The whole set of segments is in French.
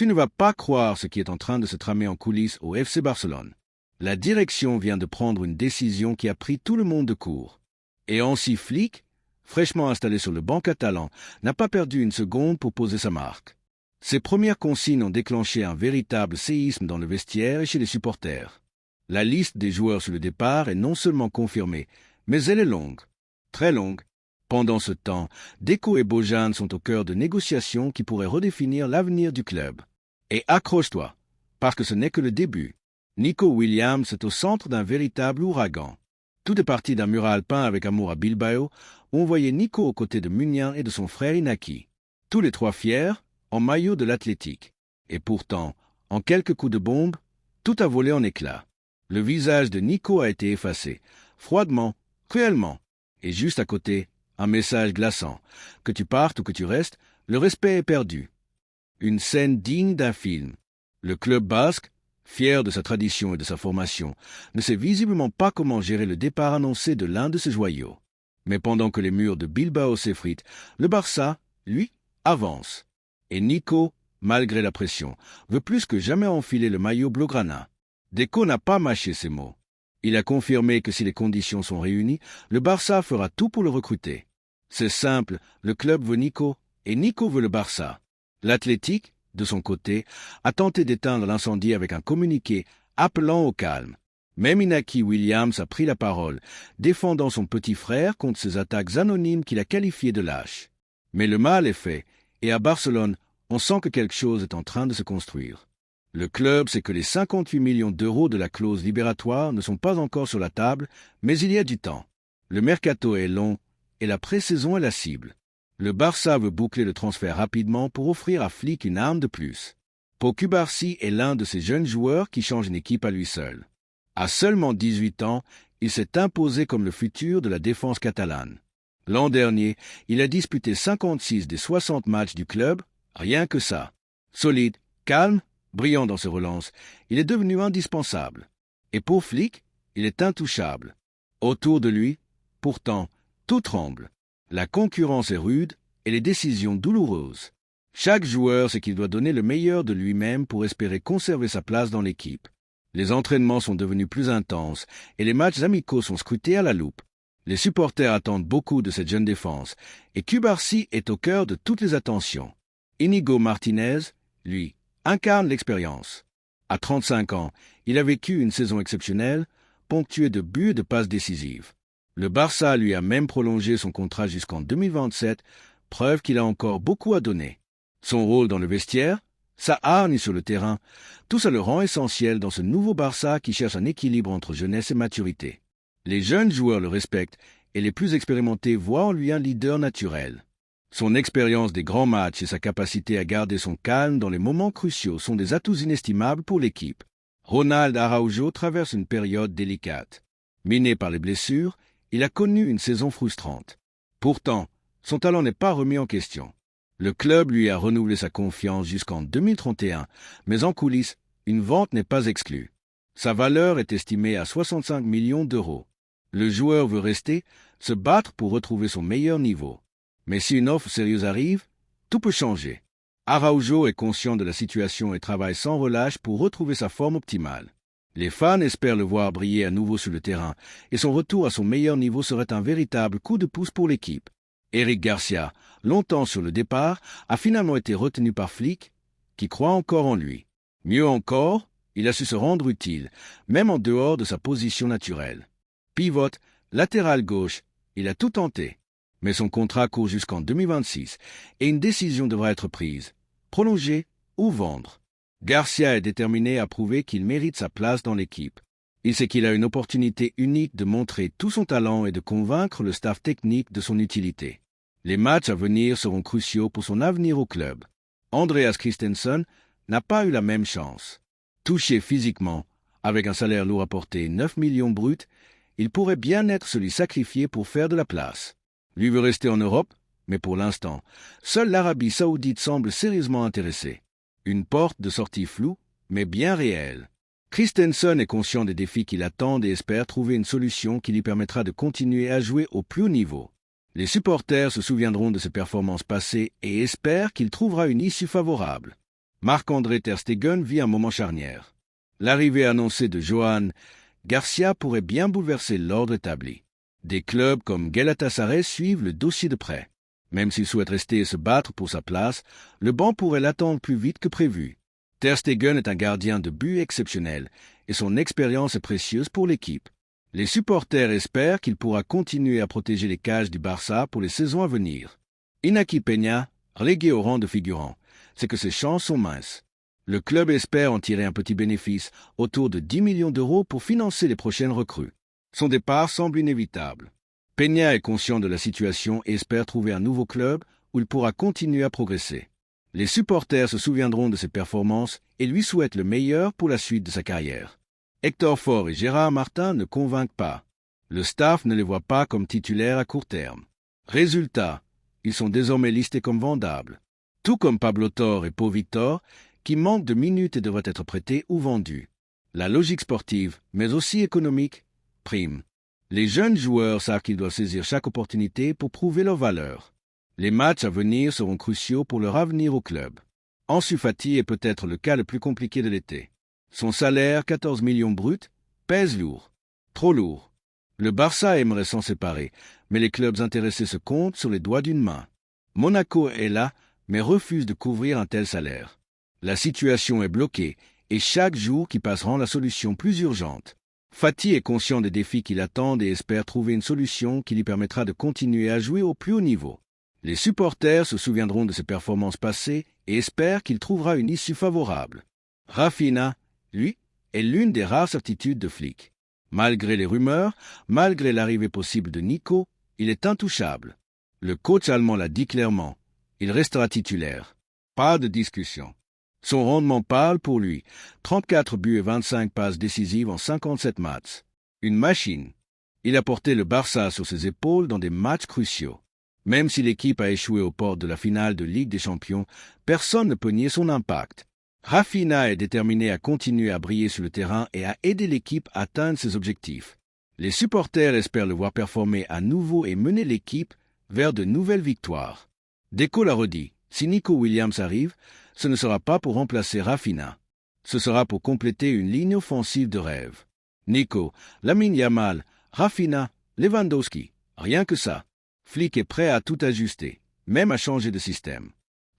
Tu ne vas pas croire ce qui est en train de se tramer en coulisses au FC Barcelone. La direction vient de prendre une décision qui a pris tout le monde de court. Et Hansi Flick, fraîchement installé sur le banc catalan, n'a pas perdu une seconde pour poser sa marque. Ses premières consignes ont déclenché un véritable séisme dans le vestiaire et chez les supporters. La liste des joueurs sur le départ est non seulement confirmée, mais elle est longue, très longue. Pendant ce temps, Deco et Bojan sont au cœur de négociations qui pourraient redéfinir l'avenir du club. Et accroche-toi, parce que ce n'est que le début. Nico Williams est au centre d'un véritable ouragan. Tout est parti d'un mural peint avec amour à Bilbao, où on voyait Nico aux côtés de Munian et de son frère Inaki. Tous les trois fiers, en maillot de l'Athletic. Et pourtant, en quelques coups de bombe, tout a volé en éclats. Le visage de Nico a été effacé, froidement, cruellement. Et juste à côté, un message glaçant. Que tu partes ou que tu restes, le respect est perdu. Une scène digne d'un film. Le club basque, fier de sa tradition et de sa formation, ne sait visiblement pas comment gérer le départ annoncé de l'un de ses joyaux. Mais pendant que les murs de Bilbao s'effritent, le Barça, lui, avance. Et Nico, malgré la pression, veut plus que jamais enfiler le maillot blaugrana. Deco n'a pas mâché ses mots. Il a confirmé que si les conditions sont réunies, le Barça fera tout pour le recruter. C'est simple, le club veut Nico, et Nico veut le Barça. L'Athletic, de son côté, a tenté d'éteindre l'incendie avec un communiqué appelant au calme. Même Inaki Williams a pris la parole, défendant son petit frère contre ces attaques anonymes qu'il a qualifiées de lâches. Mais le mal est fait, et à Barcelone, on sent que quelque chose est en train de se construire. Le club sait que les 58 millions d'euros de la clause libératoire ne sont pas encore sur la table, mais il y a du temps. Le mercato est long, et la pré-saison est la cible. Le Barça veut boucler le transfert rapidement pour offrir à Flick une arme de plus. Pau Cubarsí est l'un de ces jeunes joueurs qui changent une équipe à lui seul. À seulement 18 ans, il s'est imposé comme le futur de la défense catalane. L'an dernier, il a disputé 56 des 60 matchs du club, rien que ça. Solide, calme, brillant dans ses relances, il est devenu indispensable. Et pour Flick, il est intouchable. Autour de lui, pourtant, tout tremble. La concurrence est rude et les décisions douloureuses. Chaque joueur sait qu'il doit donner le meilleur de lui-même pour espérer conserver sa place dans l'équipe. Les entraînements sont devenus plus intenses et les matchs amicaux sont scrutés à la loupe. Les supporters attendent beaucoup de cette jeune défense et Cubarsí est au cœur de toutes les attentions. Inigo Martinez, lui, incarne l'expérience. À 35 ans, il a vécu une saison exceptionnelle, ponctuée de buts et de passes décisives. Le Barça lui a même prolongé son contrat jusqu'en 2027, preuve qu'il a encore beaucoup à donner. Son rôle dans le vestiaire, sa hargne sur le terrain, tout ça le rend essentiel dans ce nouveau Barça qui cherche un équilibre entre jeunesse et maturité. Les jeunes joueurs le respectent et les plus expérimentés voient en lui un leader naturel. Son expérience des grands matchs et sa capacité à garder son calme dans les moments cruciaux sont des atouts inestimables pour l'équipe. Ronald Araujo traverse une période délicate. Miné par les blessures, il a connu une saison frustrante. Pourtant, son talent n'est pas remis en question. Le club lui a renouvelé sa confiance jusqu'en 2031, mais en coulisses, une vente n'est pas exclue. Sa valeur est estimée à 65 millions d'euros. Le joueur veut rester, se battre pour retrouver son meilleur niveau. Mais si une offre sérieuse arrive, tout peut changer. Araujo est conscient de la situation et travaille sans relâche pour retrouver sa forme optimale. Les fans espèrent le voir briller à nouveau sur le terrain, et son retour à son meilleur niveau serait un véritable coup de pouce pour l'équipe. Eric Garcia, longtemps sur le départ, a finalement été retenu par Flick, qui croit encore en lui. Mieux encore, il a su se rendre utile, même en dehors de sa position naturelle. Pivot, latéral gauche, il a tout tenté. Mais son contrat court jusqu'en 2026, et une décision devra être prise, prolonger ou vendre. Garcia est déterminé à prouver qu'il mérite sa place dans l'équipe. Il sait qu'il a une opportunité unique de montrer tout son talent et de convaincre le staff technique de son utilité. Les matchs à venir seront cruciaux pour son avenir au club. Andreas Christensen n'a pas eu la même chance. Touché physiquement, avec un salaire lourd à porter 9 millions bruts, il pourrait bien être celui sacrifié pour faire de la place. Lui veut rester en Europe, mais pour l'instant, seule l'Arabie Saoudite semble sérieusement intéressée. Une porte de sortie floue, mais bien réelle. Christensen est conscient des défis qui l'attendent et espère trouver une solution qui lui permettra de continuer à jouer au plus haut niveau. Les supporters se souviendront de ses performances passées et espèrent qu'il trouvera une issue favorable. Marc-André Ter Stegen vit un moment charnière. L'arrivée annoncée de Johan Garcia pourrait bien bouleverser l'ordre établi. Des clubs comme Galatasaray suivent le dossier de près. Même s'il souhaite rester et se battre pour sa place, le banc pourrait l'attendre plus vite que prévu. Ter Stegen est un gardien de but exceptionnel et son expérience est précieuse pour l'équipe. Les supporters espèrent qu'il pourra continuer à protéger les cages du Barça pour les saisons à venir. Iñaki Peña, relégué au rang de figurant, c'est que ses chances sont minces. Le club espère en tirer un petit bénéfice, autour de 10 millions d'euros pour financer les prochaines recrues. Son départ semble inévitable. Peña est conscient de la situation et espère trouver un nouveau club où il pourra continuer à progresser. Les supporters se souviendront de ses performances et lui souhaitent le meilleur pour la suite de sa carrière. Hector Ford et Gérard Martin ne convainquent pas. Le staff ne les voit pas comme titulaires à court terme. Résultat, ils sont désormais listés comme vendables. Tout comme Pablo Torre et Pau Victor, qui manquent de minutes et devraient être prêtés ou vendus. La logique sportive, mais aussi économique, prime. Les jeunes joueurs savent qu'ils doivent saisir chaque opportunité pour prouver leur valeur. Les matchs à venir seront cruciaux pour leur avenir au club. Ansu Fati est peut-être le cas le plus compliqué de l'été. Son salaire, 14 millions bruts, pèse lourd. Trop lourd. Le Barça aimerait s'en séparer, mais les clubs intéressés se comptent sur les doigts d'une main. Monaco est là, mais refuse de couvrir un tel salaire. La situation est bloquée, et chaque jour qui passe rend la solution plus urgente. Fati est conscient des défis qui l'attendent et espère trouver une solution qui lui permettra de continuer à jouer au plus haut niveau. Les supporters se souviendront de ses performances passées et espèrent qu'il trouvera une issue favorable. Rafinha, lui, est l'une des rares certitudes de Flick. Malgré les rumeurs, malgré l'arrivée possible de Nico, il est intouchable. Le coach allemand l'a dit clairement, il restera titulaire. Pas de discussion. Son rendement parle pour lui, 34 buts et 25 passes décisives en 57 matchs. Une machine. Il a porté le Barça sur ses épaules dans des matchs cruciaux. Même si l'équipe a échoué aux portes de la finale de Ligue des Champions, personne ne peut nier son impact. Rafinha est déterminé à continuer à briller sur le terrain et à aider l'équipe à atteindre ses objectifs. Les supporters espèrent le voir performer à nouveau et mener l'équipe vers de nouvelles victoires. Deco l'a redit, si Nico Williams arrive, ce ne sera pas pour remplacer Rafinha. Ce sera pour compléter une ligne offensive de rêve. Nico, Lamine Yamal, Rafinha, Lewandowski, rien que ça. Flick est prêt à tout ajuster, même à changer de système.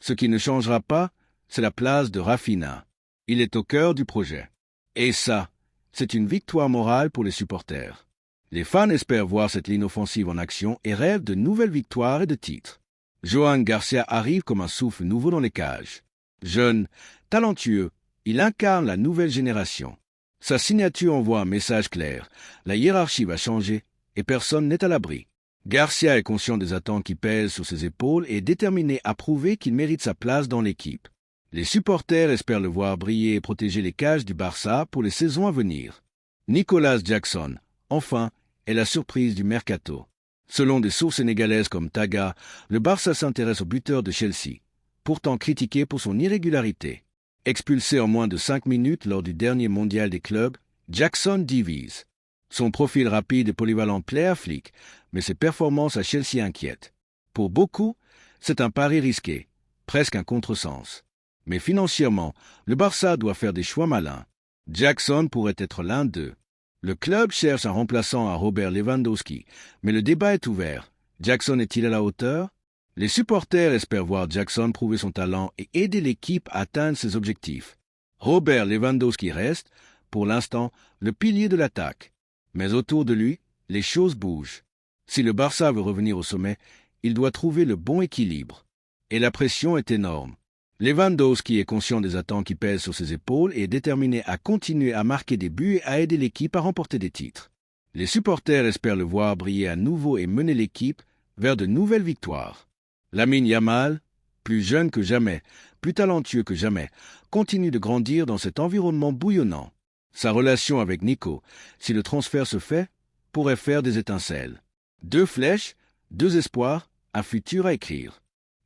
Ce qui ne changera pas, c'est la place de Rafinha. Il est au cœur du projet. Et ça, c'est une victoire morale pour les supporters. Les fans espèrent voir cette ligne offensive en action et rêvent de nouvelles victoires et de titres. Johan Garcia arrive comme un souffle nouveau dans les cages. Jeune, talentueux, il incarne la nouvelle génération. Sa signature envoie un message clair. La hiérarchie va changer et personne n'est à l'abri. Garcia est conscient des attentes qui pèsent sur ses épaules et est déterminé à prouver qu'il mérite sa place dans l'équipe. Les supporters espèrent le voir briller et protéger les cages du Barça pour les saisons à venir. Nicolas Jackson, enfin, est la surprise du mercato. Selon des sources sénégalaises comme Taga, le Barça s'intéresse au buteur de Chelsea, pourtant critiqué pour son irrégularité. Expulsé en moins de 5 minutes lors du dernier mondial des clubs, Jackson divise. Son profil rapide et polyvalent plaît à Flick, mais ses performances à Chelsea inquiètent. Pour beaucoup, c'est un pari risqué, presque un contresens. Mais financièrement, le Barça doit faire des choix malins. Jackson pourrait être l'un d'eux. Le club cherche un remplaçant à Robert Lewandowski, mais le débat est ouvert. Jackson est-il à la hauteur? Les supporters espèrent voir Jackson prouver son talent et aider l'équipe à atteindre ses objectifs. Robert Lewandowski reste, pour l'instant, le pilier de l'attaque. Mais autour de lui, les choses bougent. Si le Barça veut revenir au sommet, il doit trouver le bon équilibre. Et la pression est énorme. Lewandowski est conscient des attentes qui pèsent sur ses épaules et est déterminé à continuer à marquer des buts et à aider l'équipe à remporter des titres. Les supporters espèrent le voir briller à nouveau et mener l'équipe vers de nouvelles victoires. Lamine Yamal, plus jeune que jamais, plus talentueux que jamais, continue de grandir dans cet environnement bouillonnant. Sa relation avec Nico, si le transfert se fait, pourrait faire des étincelles. 2 flèches, 2 espoirs, un futur à écrire.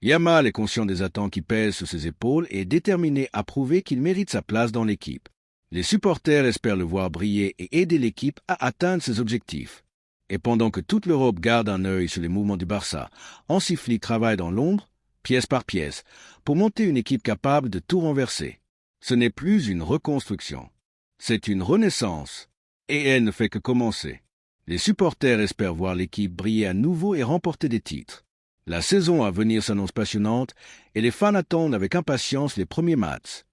Yamal est conscient des attentes qui pèsent sur ses épaules et est déterminé à prouver qu'il mérite sa place dans l'équipe. Les supporters espèrent le voir briller et aider l'équipe à atteindre ses objectifs. Et pendant que toute l'Europe garde un œil sur les mouvements du Barça, Hansi Flick travaille dans l'ombre pièce par pièce, pour monter une équipe capable de tout renverser. Ce n'est plus une reconstruction. C'est une renaissance. Et elle ne fait que commencer. Les supporters espèrent voir l'équipe briller à nouveau et remporter des titres. La saison à venir s'annonce passionnante et les fans attendent avec impatience les premiers matchs.